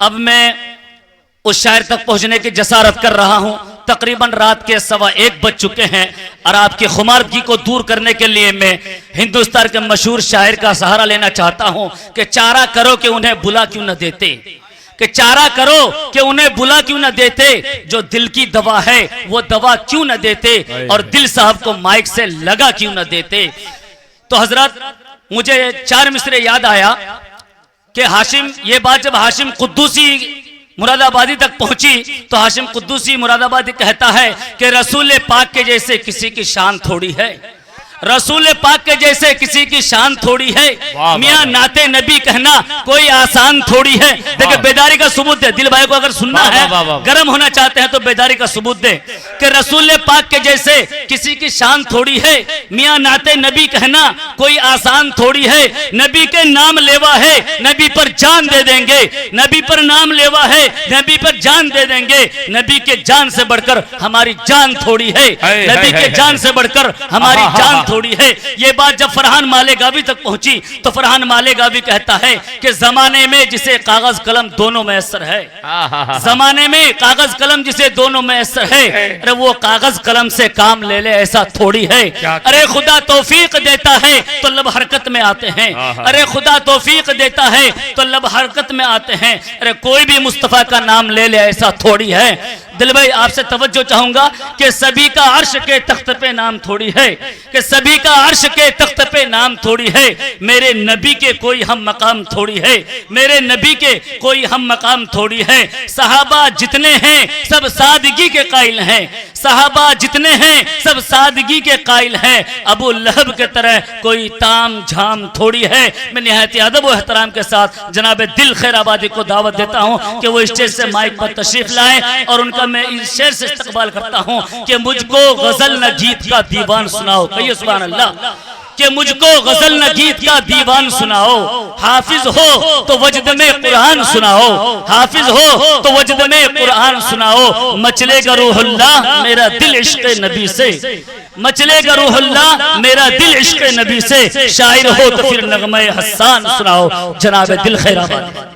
अब मैं उस शायर तक पहुंचने की जसारत कर रहा हूं। तकरीबन रात के 1:15 बज चुके हैं और आपकी खुमारदगी को दूर करने के लिए मैं हिंदुस्तान के मशहूर शायर का सहारा लेना चाहता हूं कि चारा करो कि उन्हें बुला क्यों न देते, कि चारा करो कि उन्हें बुला क्यों न देते, जो दिल की दवा है वो दवा क्यों न देते, और दिल साहब को माइक से लगा क्यों न देते। तो हजरत मुझे 4 मिसरे याद आया कि हाशिम, ये बात जब हाशिम कुद्दूसी मुरादाबादी तक पहुंची तो हाशिम कुद्दूसी मुरादाबादी कहता है कि रसूल पाक के जैसे किसी की शान थोड़ी है, रसूल पाक के जैसे किसी की शान थोड़ी है, मियां नाते नबी कहना कोई आसान थोड़ी है। देखिए बेदारी का सबूत दे, दिल भाई को अगर सुनना है, गर्म होना चाहते हैं तो बेदारी का सबूत दे कि रसूल पाक के जैसे किसी की शान थोड़ी है, मियां नाते नबी कहना कोई आसान थोड़ी है। नबी के नाम लेवा है, नबी पर जान दे देंगे, नबी पर नाम लेवा है, नबी पर जान दे देंगे। नबी के जान से बढ़कर हमारी जान थोड़ी है, नबी के जान से बढ़कर हमारी जान थोड़ी है। ये बात जब फरहान मालेगावी तक पहुंची तो फरहान मालेगावी कहता है कि जमाने में जिसे कागज कलम दोनों मैसर है, जमाने में कागज कलम जिसे दोनों मैसर है, अरे वो कागज कलम से काम ले ले ऐसा थोड़ी है। अरे खुदा तौफीक देता है तो लब हरकत में आते हैं, अरे खुदा तौफीक देता है तो लब हरकत में आते हैं। अरे कोई भी मुस्तफा का नाम ले ले ऐसा थोड़ी है। दिल भाई आपसे तवज्जो चाहूंगा कि सभी का अर्श के तख्त पे नाम थोड़ी है, कि सभी का अर्श के तख्त पे नाम थोड़ी है। मेरे नबी के कोई हम मकाम थोड़ी है, मेरे नबी के कोई हम मकाम थोड़ी है। सहाबा जितने हैं सब सादगी के कायल हैं, सहाबा जितने हैं सब सादगी के कायल हैं। अबू लहब के तरह कोई ताम झाम थोड़ी है। मैं निहायत अदब और एहतराम के साथ जनाब दिल खैराबादी को दावत देता हूं कि वो स्टेज से माइक पर तशरीफ लाएं और उनका मैं इस शेर से इस्तकबाल करता हूं कि मुझको गजल न गीत का दीवान सुनाओ। कहिए सुभान अल्लाह। कि मुझको गजल न गीत का दीवान सुनाओ, हाफिज हो तो वजद में कुरान सुनाओ, हाफिज हो तो वजद में कुरान सुनाओ। मचलेगा रूहुल्लाह मेरा दिल इश्क नबी से, मचलेगा रूहुल्लाह मेरा दिल इश्क नबी से। शायर हो तो फिर नगमे हसन सुनाओ। जनाब दिल खैराबादी।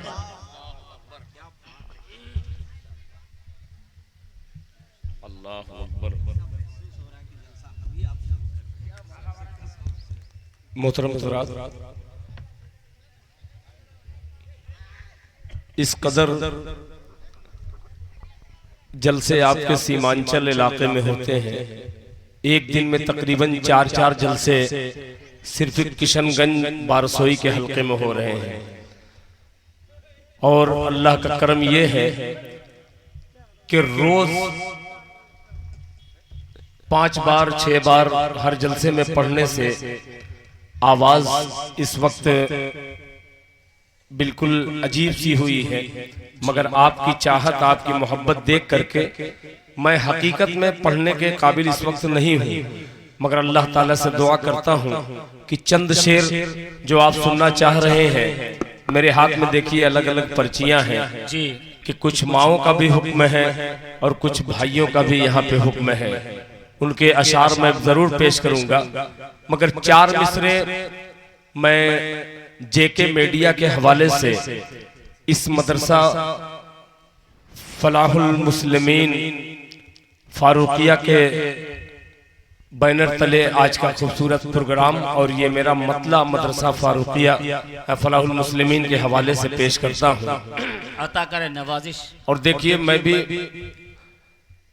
मोहतरम हज़रात, इस कदर जलसे आपके सीमांचल इलाके में होते हैं। एक दिन में तकरीबन 4 जलसे सिर्फ किशनगंज बारसोई के हलके में हो रहे हैं। और अल्लाह का करम यह है कि रोज 5 बार 6 बार हर जलसे में पढ़ने से आवाज इस वक्त बिल्कुल अजीब सी हुई है, मगर आपकी चाहत, आपकी मोहब्बत देख करके मैं हकीकत में पढ़ने के काबिल इस वक्त नहीं हूँ, मगर अल्लाह ताला से दुआ करता हूँ कि चंद शेर जो आप सुनना चाह रहे हैं, मेरे हाथ में देखिए अलग अलग पर्चियां हैं जी, कि कुछ माओं का भी हुक्म है और कुछ भाइयों का भी यहाँ पे हुक्म है। उनके अशार मैं जरूर पेश करूंगा, मगर 4 मिसरे मैं जेके मीडिया के हवाले से इस मदरसा फलाहुल मुस्लिमीन फारूकिया के बैनर तले आज का खूबसूरत प्रोग्राम और ये मेरा मतला मदरसा फारूकिया फलाहुल मुस्लिमीन के हवाले से पेश करता हूँ। अता करे नवाजिश। और देखिए मैं भी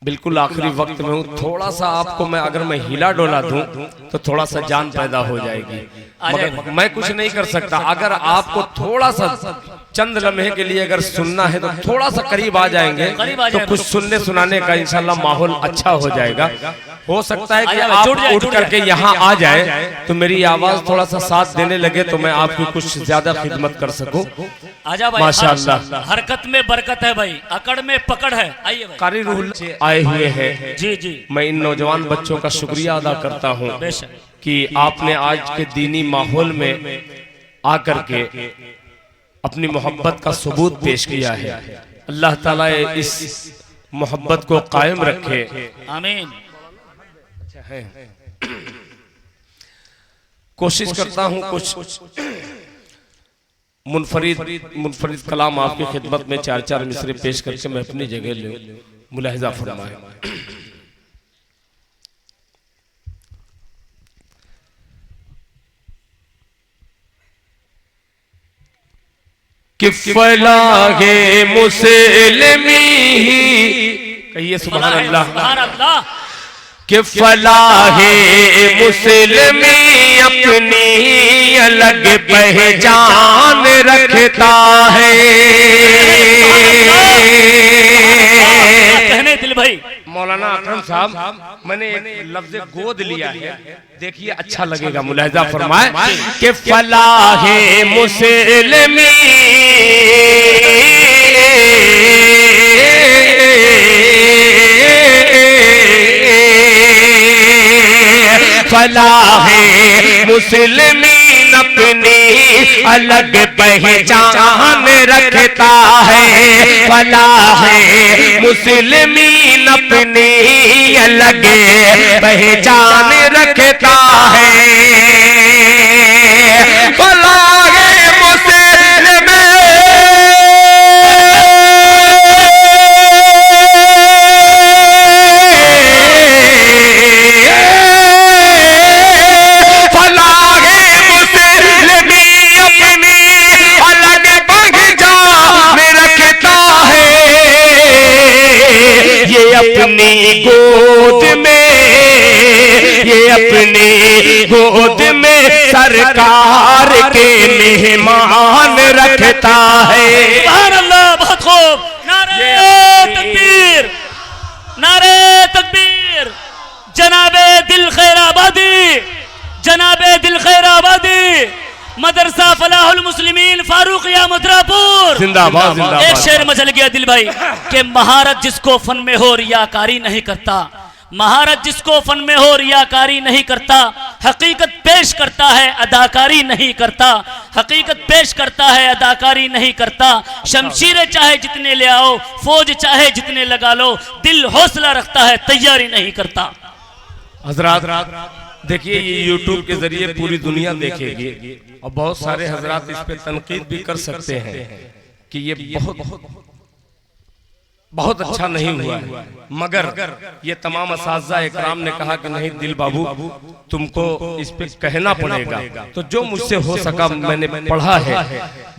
बिल्कुल आखिरी वक्त में हूँ, थोड़ा सा आपको मैं अगर मैं हिला डोला दूं तो थोड़ा सा जान पैदा हो जाएगी, मगर मैं कुछ नहीं कर सकता। अगर आपको थोड़ा सा चंद लम्हे के लिए अगर सुनना है तो थोड़ा सा करीब आ जाएंगे तो कुछ सुनने सुनाने का इंशाल्लाह माहौल अच्छा हो जाएगा। हो सकता है कि आप उठ करके यहाँ आ जाए तो मेरी आवाज थोड़ा सा साथ देने लगे तो मैं आपकी कुछ ज्यादा खिदमत कर सकूं। आजा भाई, माशाअल्लाह। हरकत में बरकत है भाई, अकड़ में पकड़ है। आइए भाई। कारी रूह आए हुए हैं जी जी। मैं इन नौजवान बच्चों का शुक्रिया अदा करता हूँ कि आपने आज के दीनी माहौल में आकर के अपनी मोहब्बत का सबूत पेश किया है। अल्लाह ताला इस मोहब्बत को कायम रखे, आमीन। है। कोशिश करता हूं कुछ मुनफरिद कलाम आपकी खिदमत में 4-4 मिसरे पेश करके मैं अपनी जगह लूं, मुलाहिजा फरमाए। कि फलाहे मुस्लिमी, कहिए सुभान अल्लाह, सुभान अल्लाह। कि फलाहे मुस्लिमी अपनी अलग पहचान रखता है। कहने दिल भाई मौलाना अकरम साहब, मैंने एक लफ्ज गोद लिया है, देखिए अच्छा लगेगा, मुलाहिजा फरमाए कि फलाहे मुस्लिमी फलाहे मुस्लिमीन अपनी अलग पहचान रखता है। फलाहे मुस्लिमीन अपनी अलग पहचान रखता है। फलाहे अपनी गोद में, ये अपनी गोद में सरकार के मेहमान रखता है। सुभान अल्लाह, बहुत खूब। नारे तकबीर, नारे तकबीर। जनाबे दिल खैर आबादी, जनाबे दिल खैर आबादी, मदरसा फलाहुल मुस्लिमीन फारूकिया मदरापुर जिंदाबाद, जिंदाबाद। एक शेर मचल गया दिल भाई कि महारत जिसको फन में हो रियाकारी नहीं करता, महारत जिसको फन में हो रियाकारी नहीं करता, हकीकत पेश करता है अदाकारी नहीं करता, हकीकत पेश करता है अदाकारी नहीं करता। शमशीरें चाहे जितने ले आओ, फौज चाहे जितने लगा लो, दिल हौसला रखता है तैयारी नहीं करता। हजरात देखिए, ये यूट्यूब के जरिए पूरी दुनिया देखेगी और बहुत सारे हजरात इस पे तनकीद भी कर सकते हैं कि ये बहुत अच्छा नहीं हुआ है, मगर ये तमाम असातिज़ा इकराम ने कहा कि नहीं दिल बाबू तुमको इस पे कहना पड़ेगा। तो जो मुझसे हो सका मैंने पढ़ा है,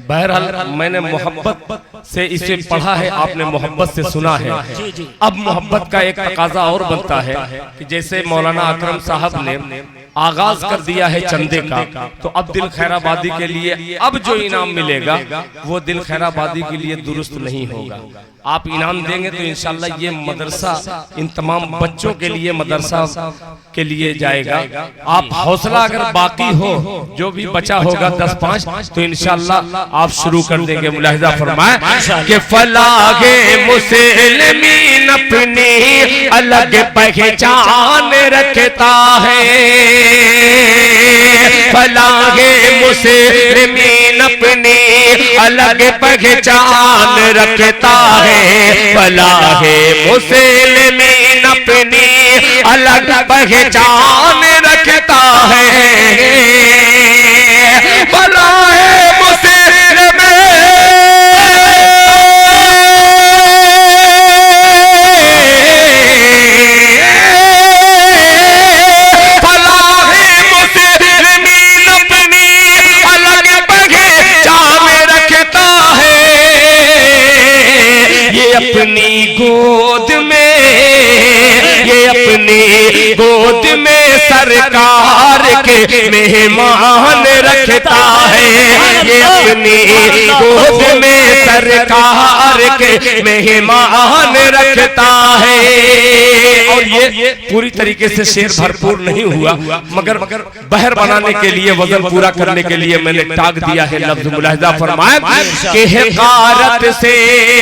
बहरहाल मैंने मोहब्बत से इसे पढ़ा है, आपने मोहब्बत से सुना है। अब मोहब्बत का एक तकाजा और बनता है कि जैसे मौलाना अकरम साहब ने आगाज कर दिया है चंदे का, तो अब दिल खैराबादी के लिए अब जो इनाम मिलेगा वो दिल खैराबादी के लिए दुरुस्त नहीं होगा। आप इनाम देंगे तो इंशाल्लाह ये मदरसा इन तमाम बच्चों के लिए मदरसा के लिए जाएगा। आप हौसला अगर बाकी हो, जो भी बचा होगा 10-5, तो इंशाल्लाह आप शुरू कर देंगे। मुलाहिजा फरमाए कि फलाहे मुस्लिमीन अपनी अलग पहचान रखता है। फलाहे मुस्लिमीन अपनी अलग पहचान रखता है। फलाहे मुस्लिमीन अपनी अलग पहचान रखता है। फलाहे अपनी गोद में, ये अपनी गोद में सरकार के मेहमान रखता है। ये अपनी गोद में सरकार के मेहमान रखता है। और ये पूरी तरीके से शेर भरपूर नहीं हुआ, मगर बहर बनाने के लिए, वजन पूरा करने के लिए मैंने टाग दिया है लफ्ज। मुलाहिजा फरमाए कि हिकारत से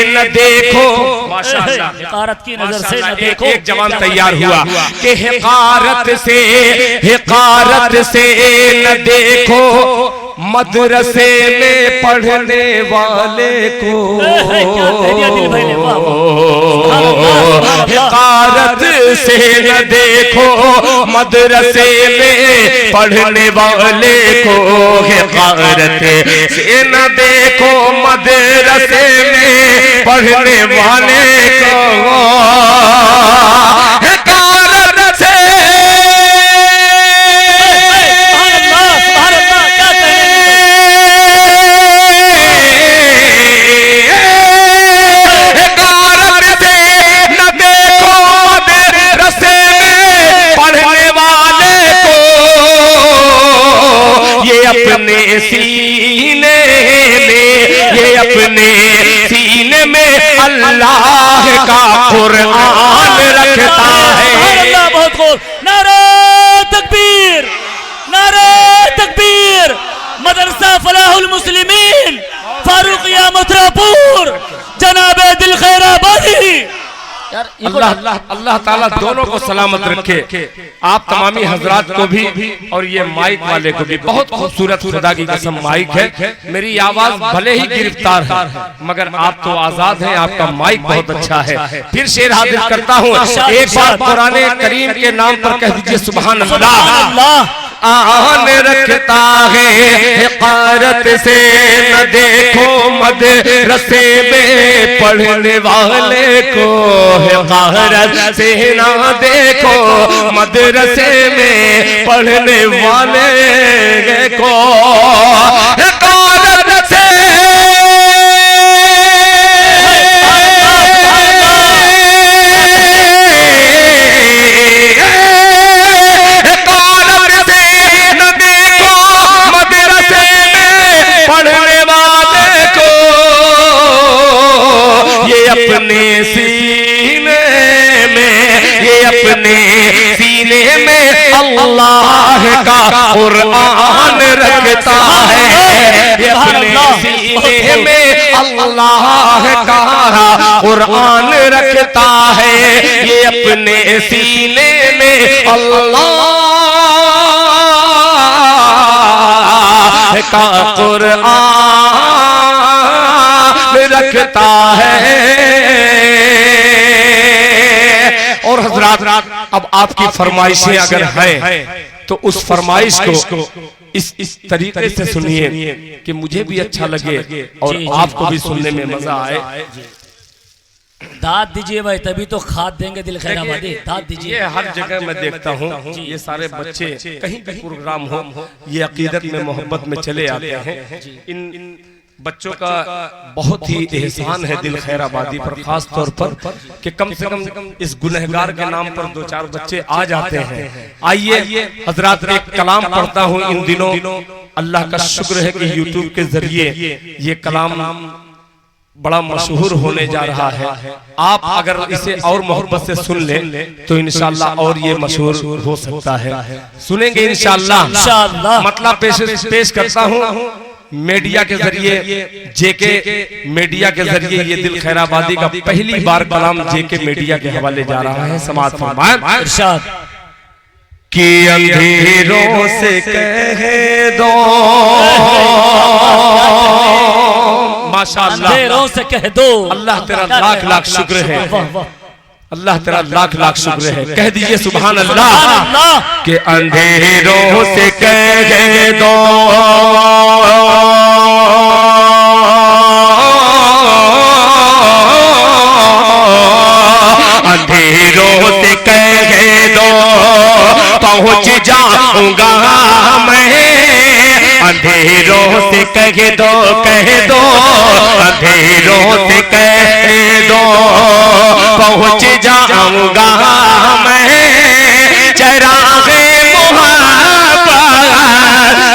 न देखो, माशाअल्लाह, हिकारत की नजर से न देखो। एक जवान तैयार हुआ कि हिकारत से न देखो, मदरसे में पढ़ने वाले को। हिकारत से न देखो मदरसे में पढ़ने वाले को, हकारत से न देखो मदरसे में पढ़ने वाले को, हकारत से अपने सीने में, ये अपने सीने में अल्लाह का कुरान रखता है। बहुत खूब, नारे तकबीर, नारे तकबीर। मदरसा फलाहुल मुस्लिमीन फारूकिया मथुरापुर जनाब दिल खैराबादी। अल्लाह अल्लाह ताला दोनों को सलामत रखे, आप तमामी हजरात को भी और ये माइक वाले को भी। बहुत खूबसूरत खुदा की कसम माइक है, मेरी आवाज भले ही गिरफ्तार है मगर आप तो आजाद हैं, आपका माइक बहुत अच्छा है। फिर शेर हाजिर करता हूँ, एक बार कुरान करीम के नाम पर कह दीजिए सुभान अल्लाह। आन रखता है हकारत से न देखो मदरसे में पढ़ने वाले को, हकारत से न देखो मदरसे में पढ़ने वाले को, हकारत से अपने सीने में, ये अपने सीने में अल्लाह का कुरान रखता है, ये अपने सीने में अल्लाह का कुरान रखता है, ये अपने सीने में अल्लाह का कुरान रखता है। और हजरात अब आपकी फरमाइशें अगर हैं तो उस फरमाइश को इस तरीके से सुनिए कि मुझे भी अच्छा लगे और आपको भी सुनने में मजा आए। दाद दीजिए भाई, तभी तो खाद देंगे दिल खैराबादी। दाद दीजिए। ये हर जगह मैं देखता हूँ, ये सारे बच्चे कहीं भी प्रोग्राम हो, ये अकीदत में मोहब्बत में चले आते हैं। इन बच्चों का बहुत ही एहसान है दिल खैराबादी पर, खास तौर पर कि कम से कम इस गुनहगार के नाम पर 2-4 बच्चे आ जाते हैं। आइए हजरात, एक कलाम पढ़ता हूँ इन दिनों। अल्लाह का शुक्र है कि यूट्यूब के जरिए ये कलाम बड़ा मशहूर होने जा रहा है। आप अगर इसे और मोहब्बत से सुन लें तो इंशाअल्लाह और ये मशहूर हो सकता है। सुनेंगे इंशाअल्लाह। मतलब पेश करता हूँ मीडिया के जरिए, जेके मीडिया के जरिए ये दिल खैराबादी का पहली बार कलाम जेके मीडिया के हवाले जा रहा है। समाअत फरमाएं। इरशाद कि अंधेरों से कह दो, माशाअल्लाह, अंधेरों से कह दो। अल्लाह तेरा लाख लाख शुक्र है, अल्लाह तेरा लाख लाख शुक्र है। कह दीजिए सुभान अल्लाह। कि अंधेरों से कह दो, अंधेरों से कह दो पहुंच जाऊंगा मैं, अंधेरों से कह दो अंधेरों से कह दो पहुंच जाऊंगा मैं, चरागे मोहब्बत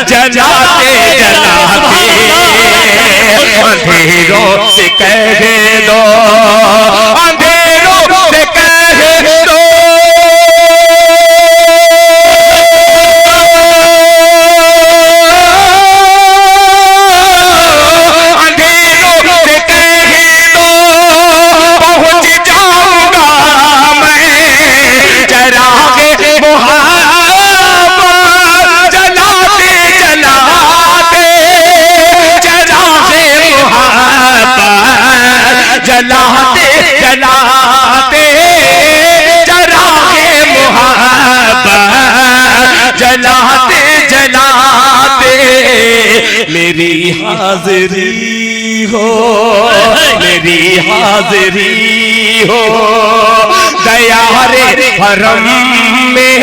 जलाते जलाते, अंधेरों से कह दो, अंधेरों से कह दो, जलाते जलाते चरागे मेरी हाजिरी हो, मेरी हाजिरी हो, दया रे हरम में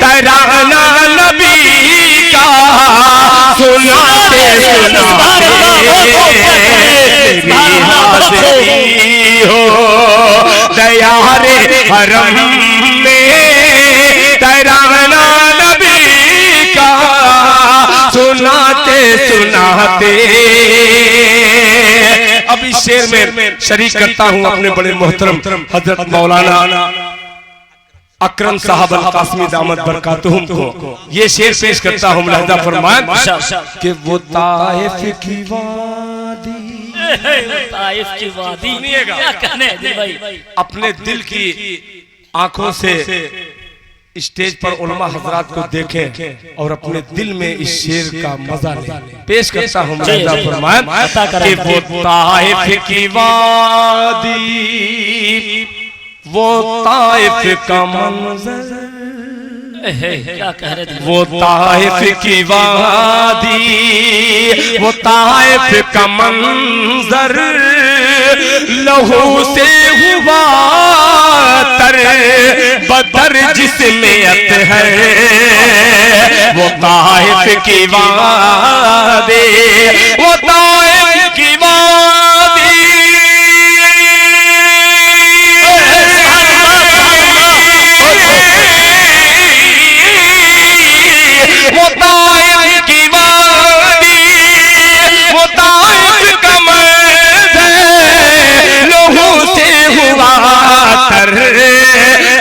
तराना नबी का सुनाते सुनाते मेरी हाजिरी हो, दया रे हरम में तराना नबी का सुनाते सुनाते। अब इस शेर में शरीक करता हूं अपने बड़े मोहतरम हजरत मौलाना अकरम साहब अल कासमी दामत बरकातुहुम को ये शेर पेश करता हूं। मुलाहिजा फरमाएं कि वो ताइफ की वादी, ताइफ की वादी, सुनिएगा, क्या कहने दिल भाई, अपने दिल की आंखों से स्टेज पर उलमा हजरात को देखें और अपने दिल में इस शेर का मजा लें। पेश करता हूं मुलाहिजा फरमाएं कि वो ताइफ की वादी, वो ताइफ का मंजर, क्या कह रहे थे, वो ताइफ की वादी, वो ताइफ का मंजर, लहू से हुआ तर बदर जिसमें अतहर, वो ताइफ की वादी, वो ताइफ की वादी, वो ताइफ की वादी, वो ताइफ का मंजर, लहू से हुआ तर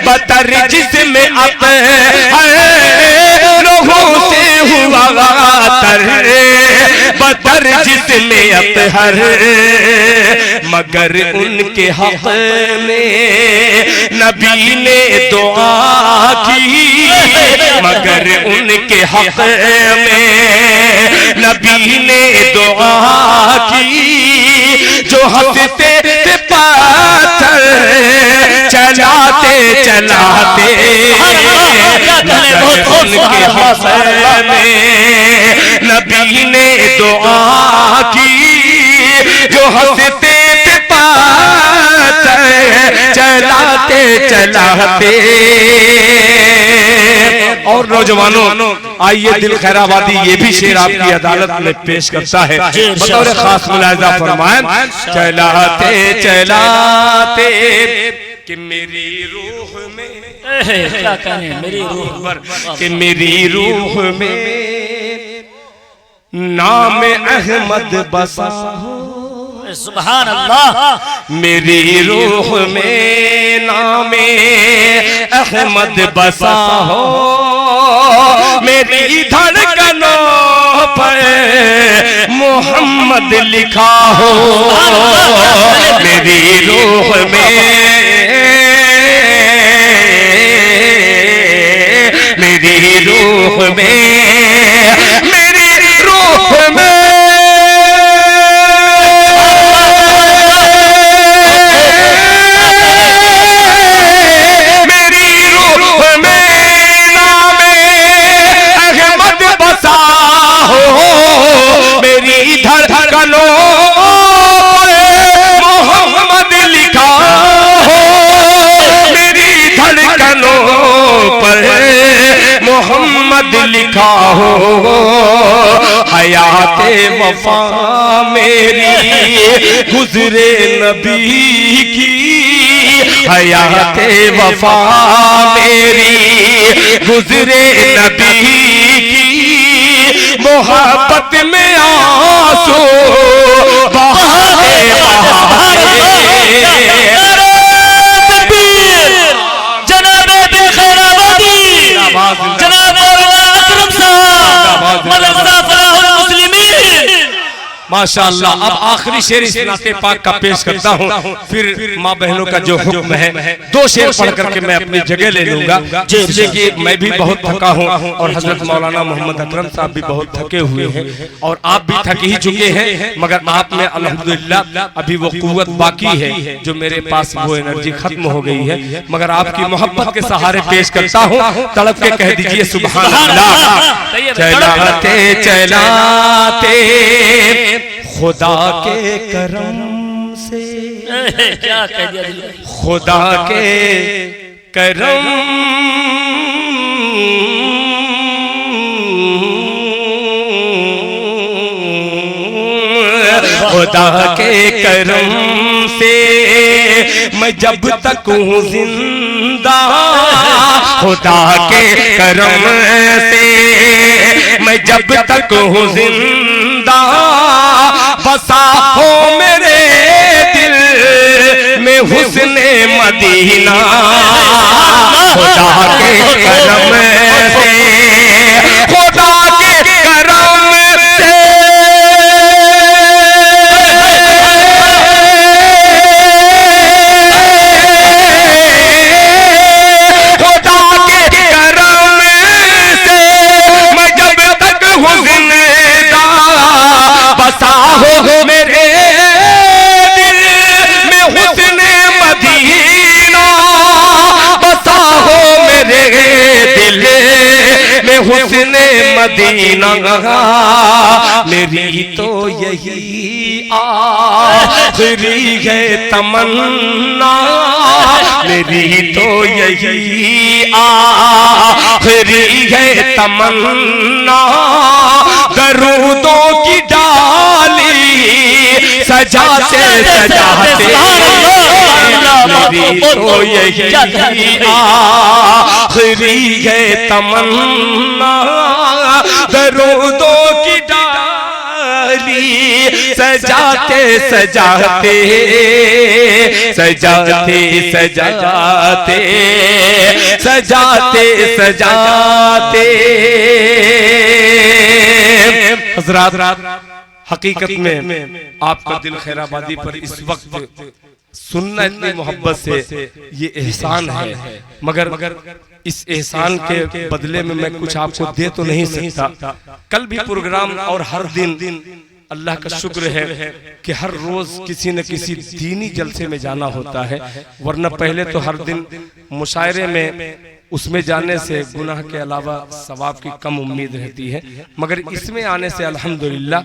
बतर जिसमें अतहर, लहू से हुआ तर बतर जिसमें अतहर, मगर उनके हक में नबी ने दुआ की, मगर उनके हक में नबी ने दुआ की, जो हंसते थे पाथर चलाते चलाते, उनके हक में नबी ने दुआ की, जो हंसते थे पाथर चलाते चलाते। और नौजवानों आइए दिल खैराबादी ये भी शेर आपकी अदालत में पेश करता है, बतौर खास मुलाहिजा फरमाएं। चलाते चलाते कि मेरी रूह में, क्या कहने, मेरी रूह पर, कि मेरी रूह में नाम अहमद बसा हो, सुभान अल्लाह, मेरी रूह में नाम अहमद बसा हो, मेरी धड़कनों पर मोहम्मद लिखा हो, मेरी रूह में, मेरी रूह में, मेरी रूह में, मोहम्मद लिखा हो, मेरी धड़कनों पर मोहम्मद लिखा हो, हयाते वफा मेरी गुजरे नबी की, हयाते वफा मेरी गुजरे नबी की, मोहब्बत में आंसू बहाते जनाबे बेखैराबादी, जनाब अकरम साहब, मदरसा फलाहुल मुस्लिमीन, माशाअल्लाह। अब आखिरी शेर इस नाते पाक का पेश करता हूँ, फिर माँ बहनों का जो हुक्म है 2 शेर पढ़ करके मैं अपनी जगह ले लूंगा, इसलिए कि मैं भी बहुत थका हूँ और हजरत मौलाना मोहम्मद अकरम साहब भी बहुत थके हुए हैं और आप भी थक ही चुके हैं, मगर आप में अल्हम्दुलिल्लाह अभी वो कुव्वत बाकी है जो मेरे पास वो एनर्जी खत्म हो गई है, मगर आपकी मोहब्बत के सहारे पेश करता हूँ। तड़प के कह दीजिए सुभान अल्लाह। चलाते चलाते खुदा के करम से, क्या कह दिया दिल? खुदा के करम खुदा के करम से मैं जब तक हूँ जिंदा, खुदा के करम से मैं जब तक हूँ जिंदा, बसा हो मेरे दिल में हुस्ने मदीना, खुदा के करम से, खुदा के करम से हुस्ने मदीना, मेरी तो यही आखिरी है तमन्ना, मेरी तो यही आखिरी है तमन्ना, दरूदों की डाली सजाते सजाते, मेरी तो यही आखिरी है तमन्ना, दरूदों की डाली सजाते सजाते सजाते सजाते सजाते सजाते। हज़रात हकीकत में आपका दिल खैराबादी पर इस वक्त सुनना इतनी मोहब्बत से ये एहसान है, मगर इस एहसान के बदले में मैं कुछ आपको दे तो नहीं सकता। कल भी प्रोग्राम और हर दिन अल्लाह का शुक्र है कि हर रोज किसी न किसी दीनी जलसे में जाना होता है, वरना पहले तो हर दिन मुशायरे में उसमें जाने से गुनाह के अलावा सवाब की कम उम्मीद रहती है, मगर इसमें आने से अल्हम्दुलिल्लाह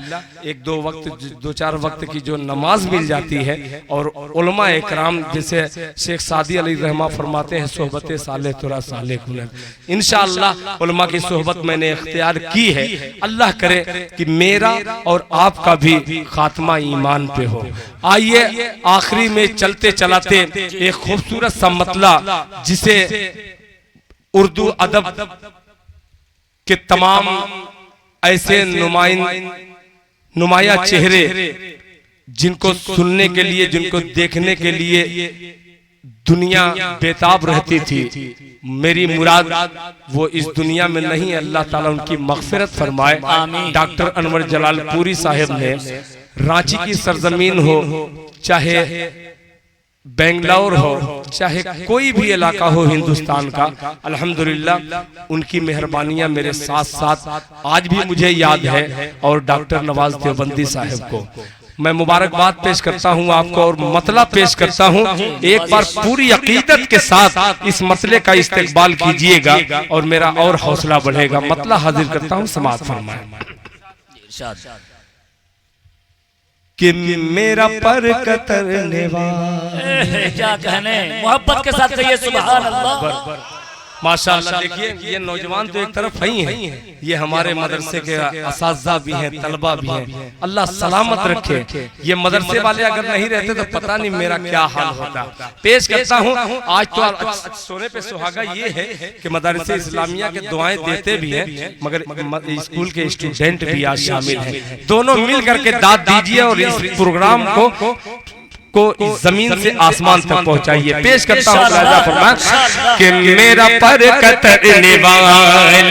एक दो चार वक्त की जो नमाज मिल जाती है, और उलमा इकराम जैसे शेख सादी अली रहमा फरमाते हैं सोहबत साले तुरा साले कुनर, इंशाअल्लाह उलमा की सोहबत मैंने इख्तियार की है। अल्लाह करे कि मेरा और आपका भी खात्मा ईमान पे हो। आइए आखिरी में चलते चलाते एक खूबसूरत सा मतला जिसे उर्दू अदब के तमाम ऐसे नुमाया चेहरे जिनको सुनने के लिए, जिनको देखने के लिए दुनिया बेताब रहती थी, मेरी मुराद वो इस दुनिया में नहीं, अल्लाह ताला उनकी मग़फ़िरत फरमाए। डॉक्टर अनवर जलालपुरी साहब ने रांची की सरजमीन हो, चाहे बेंगलोर हो, चाहे कोई भी इलाका हो हिंदुस्तान का, अल्हम्दुलिल्लाह उनकी मेहरबानियां मेरे साथ साथ आज भी मुझे याद है। और डॉक्टर नवाज देवबंदी साहब को मैं मुबारकबाद पेश करता हूं आपको और मतला पेश करता हूं। एक बार पूरी अकीदत के साथ इस मसले का इस्तेकबाल कीजिएगा और मेरा और हौसला बढ़ेगा। मतला हाजिर करता हूं, समाअत फरमाएं। कि मेरा पर कतरने वाला, क्या कहने, मोहब्बत के साथ कहिए सुभान अल्लाह। माशाअल्लाह। देखिए ये नौजवान तो एक तरफ ही हैं, ये हमारे मदरसे के असातिज़ा भी हैं, तलबा भी हैं, अल्लाह सलामत रखे। ये मदरसे वाले अगर नहीं रहते तो पता नहीं मेरा क्या हाल होता। पेश करता हूँ आज तो सोने पे सुहागा ये है कि मदरसे इस्लामिया के दुआएं देते भी हैं, मगर स्कूल के स्टूडेंट भी आज शामिल हैं। दोनों मिल करके दाद दीजिए और इस प्रोग्राम को को जमीन से आसमान तक पहुंचाइए। पेश करता हूँ राजा फरमान कि मेरा पर कतरने वाले,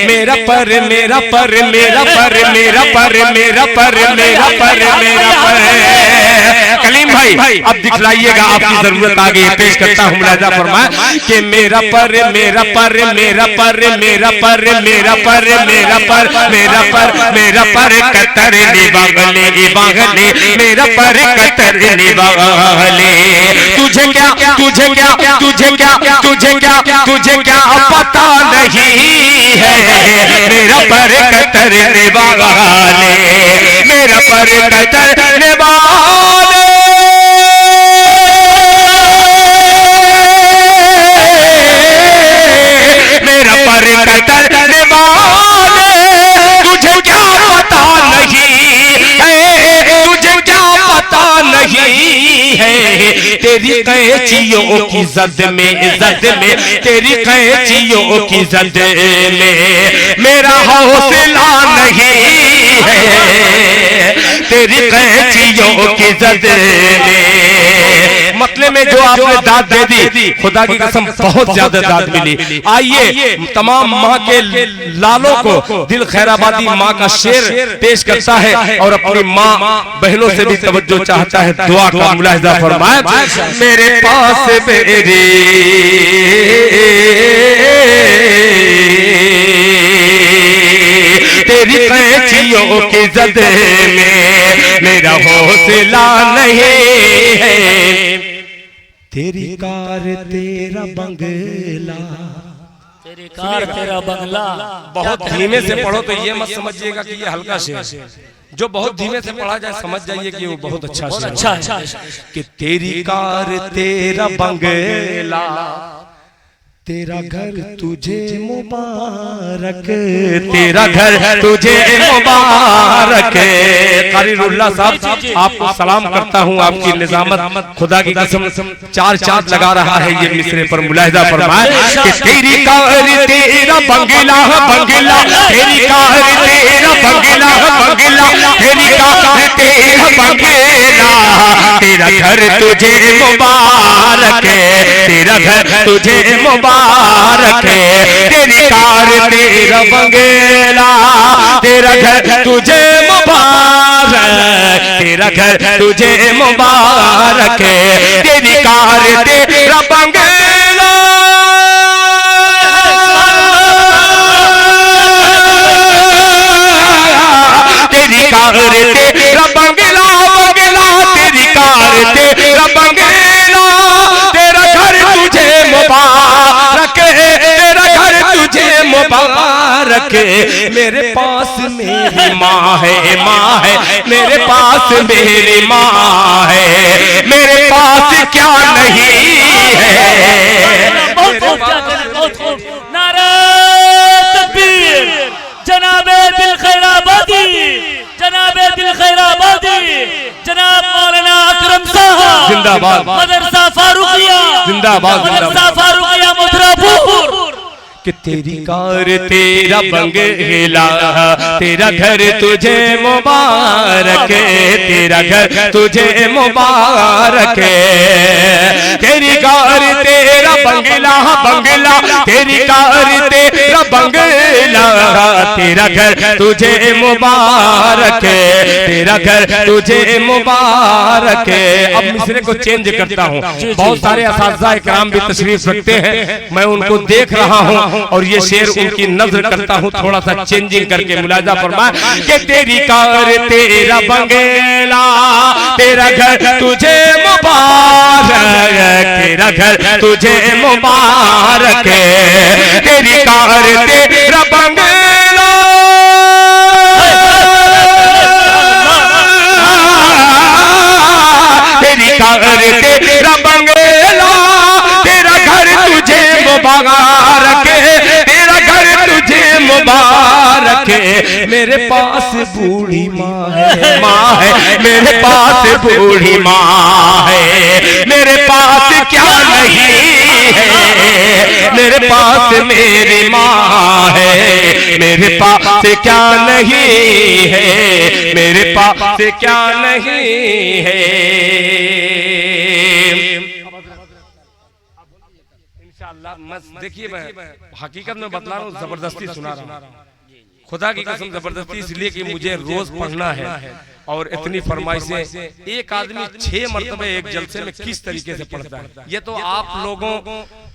मेरा पर मेरा पर मेरा पर मेरा पर मेरा पर मेरा पर मेरा पर। कलीम भाई अब दिखलाइएगा, आपकी जरूरत आ गई। पेश करता हूँ राजा फरमान कि मेरा पर मेरा पर मेरा पर मेरा पर मेरा पर मेरा पर मेरा पर मेरा पर कतरने वाले वाले, मेरा पर कतरने वाले। तुझे क्या तुझे क्या तुझे क्या तुझे क्या तुझे क्या पता नहीं है, मेरा पर कतरने वाले, मेरा पर कतरने वाले, मेरा पर कतरने वाले। तुझे क्या पता नहीं है, तुझे क्या पता नहीं है, तेरी कैंचियों की जद में तेरी कैंचियों की जद में मेरा हौसला नहीं है, तेरी कैंचियों की जद में। मतलब में जो आपने दाद दे दी, खुदा की कसम बहुत ज्यादा दाद मिली। आइए तमाम माँ के लालों को दिल खैराबादी माँ का शेर पेश करता है और अपनी माँ बहनों से भी तवज्जो चाहता है। दुआ का मुलाहिजा फरमाए। मेरे पास मेरी तेरी कैंचियों की जद में मेरा हौसला नहीं है, तेरी कार तेरा बंगला, तेरी कार तेरा बंगला। बहुत धीमे से पढ़ो तो ये मत समझिएगा कि ये हल्का शेर, जो बहुत धीमे से पढ़ा जाए समझ जाइए कि वो बहुत अच्छा शेर। अच्छा कि तेरी कार तेरा बंगला, तेरा घर तुझे मुबारक, तेरा घर तुझे मुबारक। करीरुल्लाह साहब आपको सलाम करता हूँ, आपकी निजामत खुदा की कसम चार चांद लगा रहा है ये मिसरे पर। मुलाहिजा फरमाए कि तेरी कार तेरा बंगला बंगला, तेरी कार तेरा बंगला बंगला, तेरी कार तेरा बंगला, तेरा घर तुझे मुबारक, तेरा घर तुझे मुबारक, तेरी कार तेरा बंगला, तेरा घर तुझे मुबारक, तेरा घर तुझे मुबारक, तेरी कार तेरा बंगला, तेरी कार तेरा बंगला बंगला, तेरी कार तेरा बंगला, तेरा घर तुझे मुबारक, तेरा घर तुझे मुबारक। मेरे पास मेरी माँ है, माँ है, मेरे पास मेरी माँ है, मेरे पास क्या नहीं है। बहुत खूब। नारे तकबीर। जनाबे दिल खैराबादी, जनाबे दिल खैराबादी, जनाब मौलाना अकरम साहब जिंदाबाद, मदरसा फारूकिया जिंदाबाद, मदरसा फारूकिया मथुरापुर। कि तेरी कार तेरा बंगला, तेरा घर तुझे मुबारक, तेरा घर तुझे मुबारक, तेरी कार तेरा बंगला बंगला, तेरी कार तेरा बंगला, तेरा घर तुझे मुबारक, तेरा घर तुझे मुबारक। अब मिसरे को चेंज करता हूँ, बहुत सारे असातिज़ा इकराम भी तशरीफ रखते हैं, मैं उनको देख रहा हूँ और ये शेर उनकी नजर करता हूँ, थोड़ा सा चेंजिंग करके। मुलाजा फरमाए कि तेरी कार तेरा बंगला, तेरा घर तुझे मुबारक, तेरा घर तुझे मुबारक, तेरी कार तेरा बंगला, तेरी कार तेरा बंगला, तेरा घर तुझे मुबारक, तेरा घर तुझे मुबारक। मेरे पास बूढ़ी माँ है, माँ है, मेरे पास बूढ़ी माँ है, मेरे पास क्या नहीं है, मेरे पास मेरी माँ है, मेरे पास क्या नहीं है, मेरे पास क्या नहीं है। इंशाअल्लाह देखिए मैं हकीकत में बतला रहा हूँ, जबरदस्ती सुना रहा हूँ, खुदा की कसम जबरदस्ती, इसलिए कि मुझे रोज पढ़ना है और इतनी फरमाइशें। एक आदमी 6 मरतबे एक जलसे में किस तरीके से पढ़ता है, ये तो आप लोगों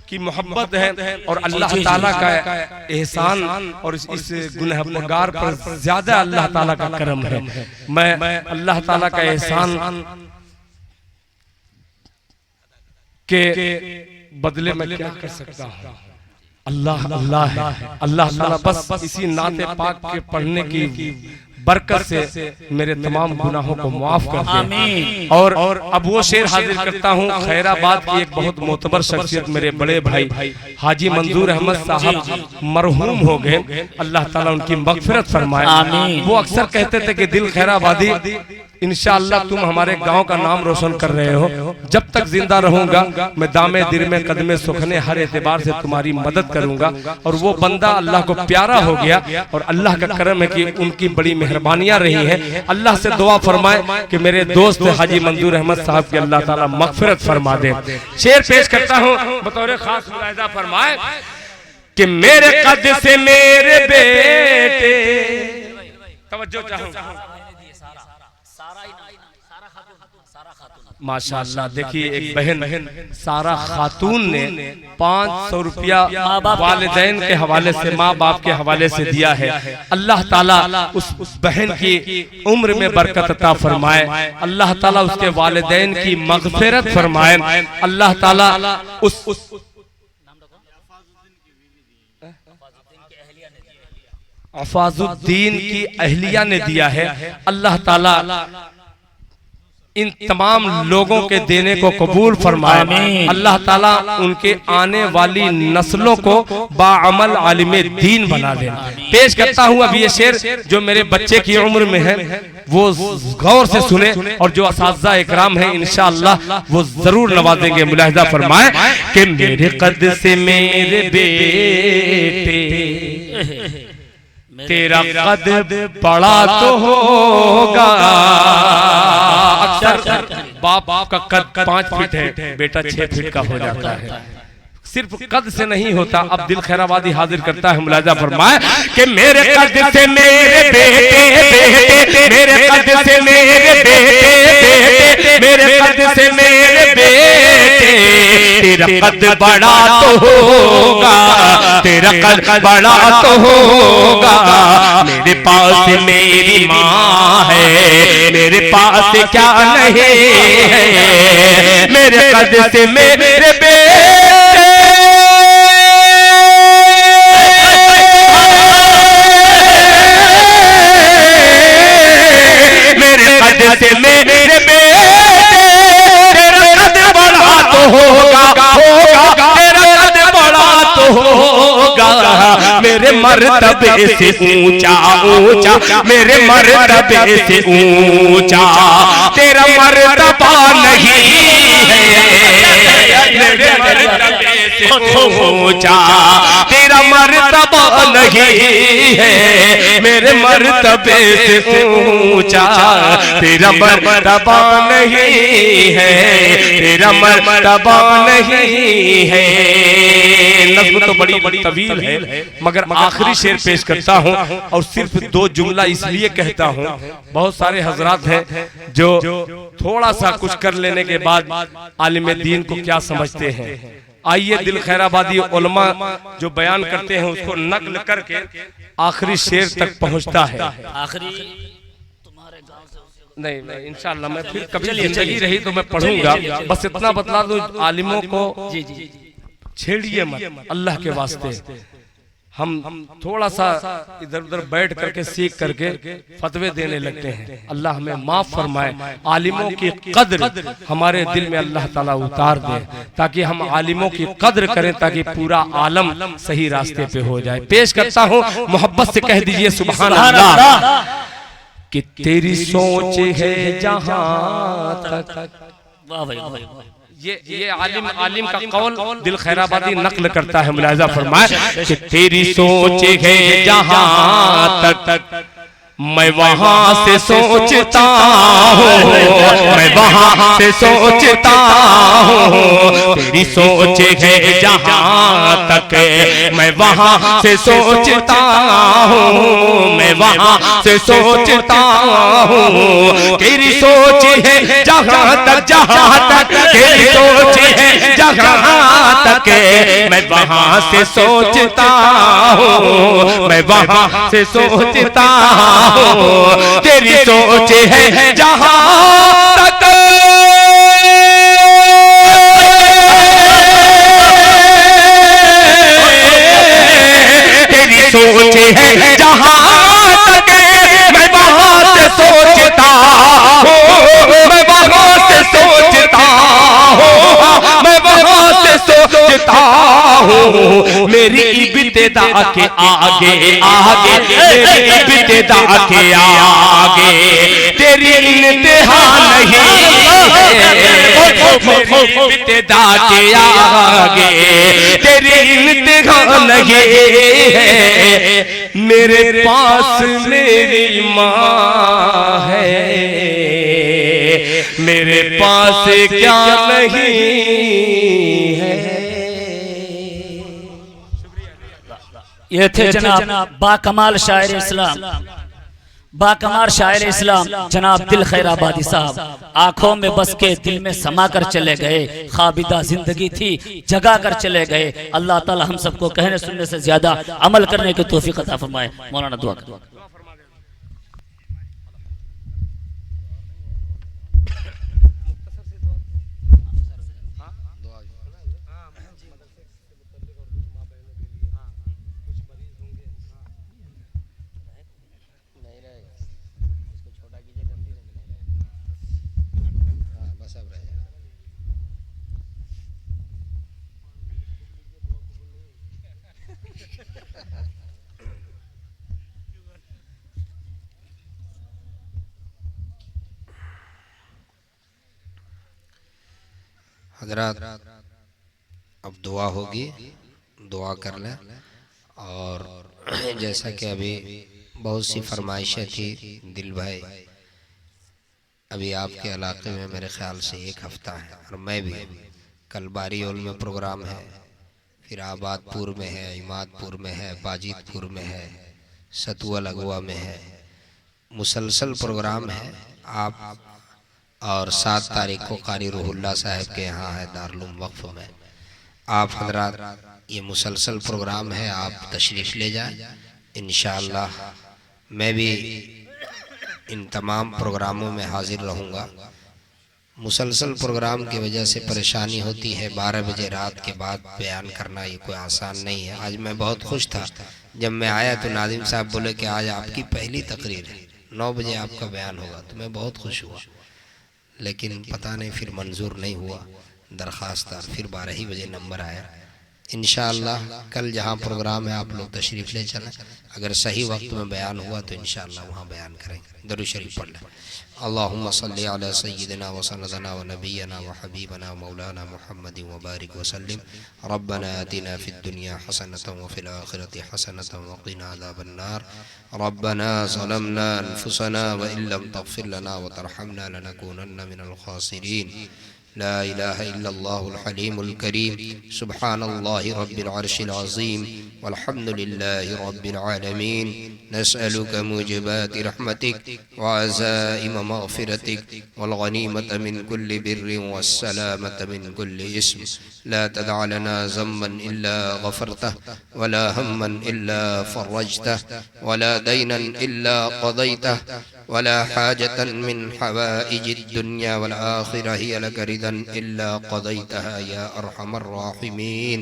की मोहब्बत है और अल्लाह ताला का एहसान और इस गुनहगार पर ज्यादा अल्लाह ताला का करम है। मैं अल्लाह ताला का एहसान के बदले में क्या कर सकता हूँ। अल्लाह अल्लाह है, अल्लाह ताला बस इसी नाते पाक के पढ़ने की बरकत से मेरे तमाम गुनाहों को माफ कर दे। और अब वो शेर हाजिर करता हूँ। खैराबाद की एक बहुत मोतबर शख्सियत मेरे बड़े भाई हाजी मंजूर अहमद साहब मरहूम हो गए, अल्लाह ताला उनकी मगफिरत फरमाए। वो अक्सर कहते थे कि दिल खैराबादी, इंशाअल्लाह तुम हमारे गांव का नाम रोशन कर रहे हो, जब तक जिंदा रहूंगा मैं दामे दिल में कदमे सुखने हर एतबार से तुम्हारी मदद करूंगा। और वो बंदा अल्लाह को प्यारा हो गया और अल्लाह का करम है कि उनकी बड़ी मेहरबानियां रही है। अल्लाह से दुआ फरमाए कि मेरे दोस्त हाजी मंजूर अहमद साहब की अल्लाह ताला मगफिरत फरमा दे। शेर पेश करता हूँ बतौर खास मुलाहिजा फरमाए कि मेरे कद से मेरे बेटे, तवज्जो चाहूंगा माशाअल्लाह। देखिए एक बहन सारा खातून ने 500 रुपया वालिदैन के हवाले से, माँ बाप के हवाले से दिया है। अल्लाह ताला उस बहन की उम्र में बरकत अता फरमाए, अल्लाह ताला उसके वालिदैन की मगफिरत फरमाए, अल्लाह ताला उस अफाजुद्दीन की अहलिया ने दिया है। अल्लाह ताला इन तमाम लोगों के देने को कबूल फरमाए, अल्लाह ताला उनके आने वाली नस्लों को बाअमल आलिमे दीन बना दे। पेश करता हूँ अब ये शेर जो मेरे बच्चे की उम्र में है, वो गौर से सुने और जो असातिज़ा इकराम है इंशाअल्लाह वो जरूर नवाजेंगे। मुलाहिजा फरमाए कि मेरे कद से मेरे बेटे, तेरा कद बड़ा तो होगा। अक्सर बाप का कद 5 फीट है, बेटा 6 फीट का हो जाता है। सिर्फ कद से नहीं होता। अब दिल खैराबादी हाजिर करता है, मुलाहिजा फरमाए कि मेरे कद से मेरे बेटे, मेरे कद से मेरे बेटे, मेरे कद से मेरे बेटे, तेरा कद बड़ा तो होगा, तेरा कद बड़ा तो होगा। मेरे पास मेरी माँ है, मेरे पास क्या नहीं है, मेरे कद से मेरे बेटे, से मेरे बेटे, तेरा कद बड़ा तो होगा, होगा, तेरा कद बड़ा तो होगा। मेरे मर्तबे से ऊंचा ऊंचा, मेरे मर्तबे से ऊंचा तेरा मर्तबा नहीं है, मेरे मर्तबे से ऊंचा तेरा मर्तबा नहीं है, मेरे मर्तबे से ऊंचा तेरा मर्तबा नहीं है, तेरा मर्तबा नहीं है। नज़्म तो बड़ी बड़ी तवील है मगर आखिरी शेर पेश करता हूँ और सिर्फ 2 जुमला इसलिए कहता हूँ। बहुत सारे हजरात हैं जो थोड़ा सा कुछ कर लेने के बाद आलिम दीन को क्या समझते हैं। आइए दिल खैराबादी उलमा जो बयान करते हैं उसको नकल करके आखिरी शेर तक पहुँचता है। आखिरी नहीं इंशाअल्लाह मैं फिर कभी जिंदगी रही तो मैं पढ़ूंगा। बस इतना बतला दूं आलिमों को छेड़िए मत अल्लाह के वास्ते। हम थोड़ा सा इधर उधर बैठ करके सीख करके फतवे देने लगते हैं। अल्लाह हमें माफ फरमाए। आलिमों की कद्र हमारे दिल में अल्लाह ताला उतार दे ताकि हम आलिमों की कद्र करें ताकि पूरा आलम सही रास्ते पे हो जाए। पेश करता हूँ, मोहब्बत से कह दीजिए सुभान अल्लाह कि तेरी सोच है जहां तक। वाह भाई वाह, ये आलिम का कौल दिल खैराबादी नकल करता है। मुलाहिजा फरमाए कि तेरी सोच है जहां तक मैं वहां से सोचता हूँ, मैं वहां से सोचता हूँ। तेरी सोच है जहां तक मैं वहां से सोचता हूँ, मैं वहां से सोचता हूँ। तेरी सोच है जहां तक तेरी सोच है जहां तक मैं वहां से सोचता हूँ, मैं वहां से सोचता हूँ। तेरी सोच है जहां तक तेरी सोच है जहां तक मैं वहां से सोचता हूँ, मैं वहां से सोचता हूँ, मैं वहां से सोचता हूँ। मेरी इब्तिदा के आगे आगे, मेरी इब्तिदा के आगे तेरी इंतहा नहीं है, मेरी इब्तिदा के आगे तेरी इंतहा नहीं है। मेरे पास मेरी माँ है, मेरे पास क्या नहीं है। ये थे जनाब बाकमाल शायर इस्लाम, बाकमाल शायर इस्लाम जनाब दिल खैराबादी साहब। आंखों में बस के दिल में समा कर चले गए, खाबिदा जिंदगी थी जगा कर चले गए। अल्लाह ताला हम सबको कहने सुनने से ज्यादा अमल करने की तौफीक अता फरमाए। मौलाना दुआ करो। हजरात अब दुआ होगी, दुआ कर लें। और जैसा कि अभी बहुत सी फरमाइशें थी दिल भाई, अभी आपके इलाके में मेरे ख्याल से एक हफ्ता है और मैं भी, कल बारीओल में प्रोग्राम है, फिर आबादपुर में है, इमादपुर में है, बाजिदपुर में है, सतुआ लगवा में है, मुसलसल प्रोग्राम है। आप और 7 तारीख को कारी रूहुल्लाह साहब के यहाँ है दारुल वक्फ में। आप हजरात ये मुसलसल प्रोग्राम है, आप तशरीफ़ ले जाएं इंशाअल्लाह। मैं भी इन तमाम प्रोग्रामों में हाजिर रहूँगा। मुसलसल प्रोग्राम की वजह से परेशानी होती है, 12 बजे रात के बाद बयान करना ये कोई आसान नहीं है। आज मैं बहुत खुश था जब मैं आया तो नादिम साहब बोले कि आज आपकी पहली तकरीर है, 9 बजे आपका बयान होगा, तो मैं बहुत खुश हुआ। लेकिन पता नहीं फिर मंजूर नहीं हुआ दरख्वास्त, और फिर 12 ही बजे नंबर आया। इंशाअल्लाह कल जहाँ प्रोग्राम है आप लोग तशरीफ़ ले चलें, अगर सही वक्त में बयान हुआ तो इंशाअल्लाह वहाँ बयान करेंगे। दरूद शरीफ पढ़ लें। अल्लाहुम्मा सल्ली अला सय्यिदिना व सनदना व नबियना व हबीबना मौलाना मुहम्मद व बारिक व सल्लिम। रब्बना आतिना फिद दुनिया हसनतन व फिल आखिरति हसनतन व क़िना अज़ाबन नार। रब्बना ज़लमना अनफुसना व इन लम तग़फिर लना व तरहमना लनकूनन्ना मिनल ख़ासिरीन। ला इलाहा इल्लल्लाहुल हलीमुल करीम। सुब्हानल्लाहि रब्बिल अर्शिल अज़ीम वल्हम्दुलिल्लाहि रब्बिल आलमीन। नस्अलुका मुजिबाति रहमतिक व अज़ाइम मग़फ़िरतिक वल गनीमत मिन कुल्लि बिर्रिन वस्सलामत मिन कुल्लि इस्म। ला तदअ लना ज़म्बन इल्ला गफ़रतहु वला हम्मन इल्ला फ़रजतहु वला दैनन इल्ला क़ज़यतहु वला हाजतन मिन हवाइजिद दुनिया वल आखिरह हिय लक रिदन इल्ला क़ज़यतहा या अरहमर राहिमीन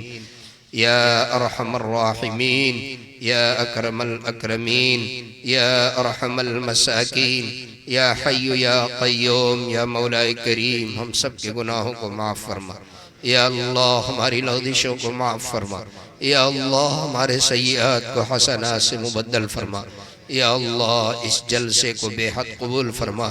या अरहमर राहिमीन या अकरमल अकरमीन या अरहमल मसाकीन या हय्यु या क़य्यूम या मौलाए करीम। हम सब के गुनाहों को माफ़ फरमा या अल्लाह, हमारी लग़ज़िशों को माफ़ फरमा या अल्लाह, हमारे सय्यात को हसनात से मुबद्दल फरमा या अल्लाह इस जलसे को बेहद कबूल फरमा।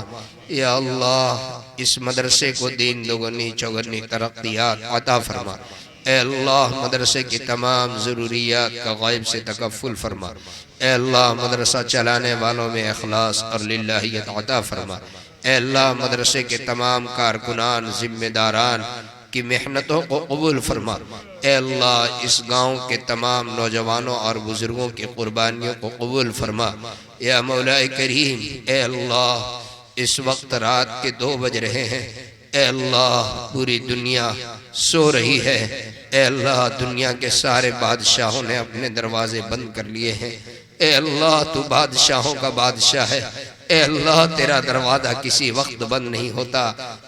या अल्लाह इस मदरसे को दीन दोगुनी चौगुनी तरक्कियात अता फरमा। ए अल्लाह मदरसे की तमाम ज़रूरियात का गायब से तकफ़ुल फरमा। ए अल्लाह मदरसा चलाने वालों में इखलास और लिल्लाहियत अता फरमा। ए अल्लाह मदरसे के तमाम कारकुनान जिम्मेदारान की मेहनतों को कबूल फरमा। ए अल्लाह इस गाँव के तमाम नौजवानों और बुज़ुर्गों की कुर्बानियों को कबूल फरमा। या मौलाए करीम, ए अल्लाह इस वक्त रात के 2 बज रहे हैं। ए अल्लाह पूरी दुनिया सो रही है। ए अल्लाह दुनिया के सारे बादशाहों ने अपने दरवाजे बंद कर लिए हैं। ए अल्लाह तू बादशाहों का बादशाह है। ए अल्लाह तेरा दरवाज़ा किसी वक्त बंद नहीं होता।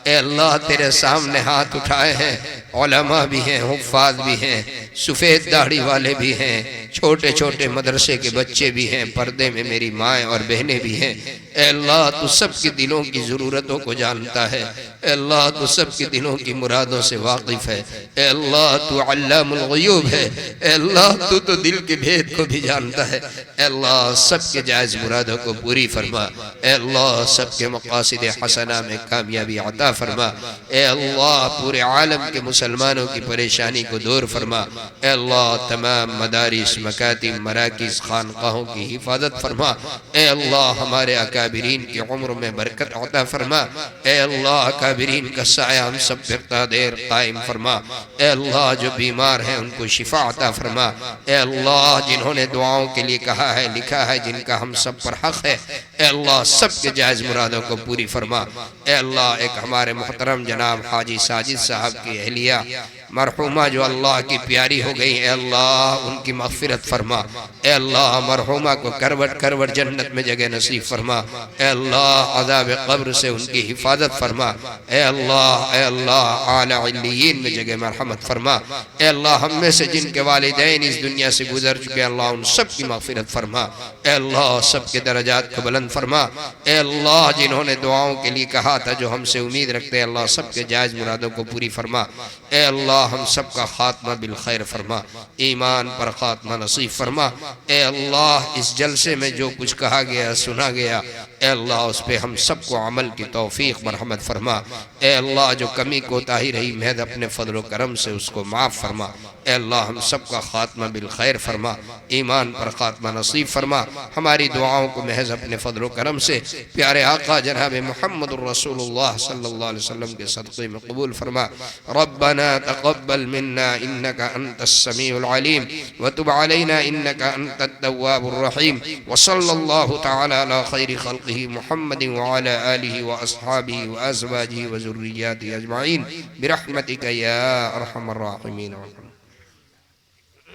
ए अल्लाह तेरे सामने हाथ उठाए हैं, उलमा भी हैं, हुफ़ाज़ भी हैं, सफ़ेद दाढ़ी वाले भी हैं, छोटे छोटे मदरसे के बच्चे भी हैं, पर्दे में मेरी माएँ और बहनें भी हैं। ए अल्लाह तू सबके दिलों की ज़रूरतों को जानता है। ए अल्लाह तू सबके दिलों की मुरादों से वाकिफ़ है। ए अल्लाह तू अल्लामुल ग़ुयूब है। ए अल्लाह तू तो दिल के भेद को भी जानता है। ए अल्लाह सबके जायज़ मुरादों को पूरी फरमा। ए अल्लाह सबके मक़ासिद हसना में कामयाबी अता फरमा। ए अल्लाह पूरे आलम के मुसलमानों की परेशानी को दूर फरमा। ए अल्लाह तमाम मदारिस मकातिब मराकिज़ खानकाहों की हिफाजत फरमा। ए अल्लाह हमारे अकाबिरीन की उम्र में बरकत अता फरमा। ए अल्लाह अकाबिरीन का साया हम सब पर देर कायम फरमा। ए अल्लाह जो बीमार हैं उनको शिफा अता फरमा। ए अल्लाह जिन्होंने दुआओं के लिए कहा है लिखा है जिनका हम सब पर हक है, ए अल्लाह सबके जायज़ मुरादों को पूरी फरमा। ए अल्लाह एक हमारे मोहतरम जनाब हाजी साजिद साहब की अहलिया मरहुमा जो अल्लाह की प्यारी हो गई, ए अल्लाह उनकी मग़फ़िरत फरमा। ए अल्लाह मरहुमा को करवट करवट जन्नत में जगह नसीब फरमा। ए अल्लाह अज़ाब क़ब्र से उनकी हिफाजत फरमा। ए अल्लाह आला इल्लियीन में जगह मरहमत फरमा। ए अल्लाह हम में से जिनके वालिदैन इस दुनिया से गुजर चुके, अल्लाह उन सब की मग़फ़िरत फरमा। ए अल्लाह सबके दरजात को बुलंद फरमा। ए अल्लाह जिन्होंने दुआओं के लिए कहा था जो हमसे उम्मीद रखते हैं, अल्लाह सबके जायज़ मुरादों को पूरी फरमा। ए अल्लाह हम सब का खात्मा बिल खैर फरमा, ईमान पर खात्मा नसीब फरमा। ए अल्लाह इस जलसे में जो कुछ कहा गया सुना गया, ए अल्लाह उस पर हम सबको अमल की तौफीक मरहमत फरमा। ए अल्लाह जो कमी कोताही रही महज अपने फजल करम से उसको माफ़ फरमा। ए अल्लाह हम सब का खात्मा बिल खैर फरमा, ईमान पर खात्मा नसीब फरमा। हमारी दुआओं को महज अपने फजल करम से प्यारे आका जनाब मुहम्मदुर रसूलुल्लाह सल्लल्लाहु अलैहि वसल्लम के सदक़े में कबूल फरमा। रब्बना तक़ब्बल मिन्ना इन्नका अंतस समीउल अलीम व तुब अलैना इन्नका अंतत तव्वाबुर रहीम व सल्लल्लाहु तआला अला खैरि खल्क़िही मुहम्मदिन व अला आलिहि व अस्हाबिही व अज़वाजिही व ज़ुर्रिय्यातिही अजमईन बिरहमतिका या अरहमर राहिमीन।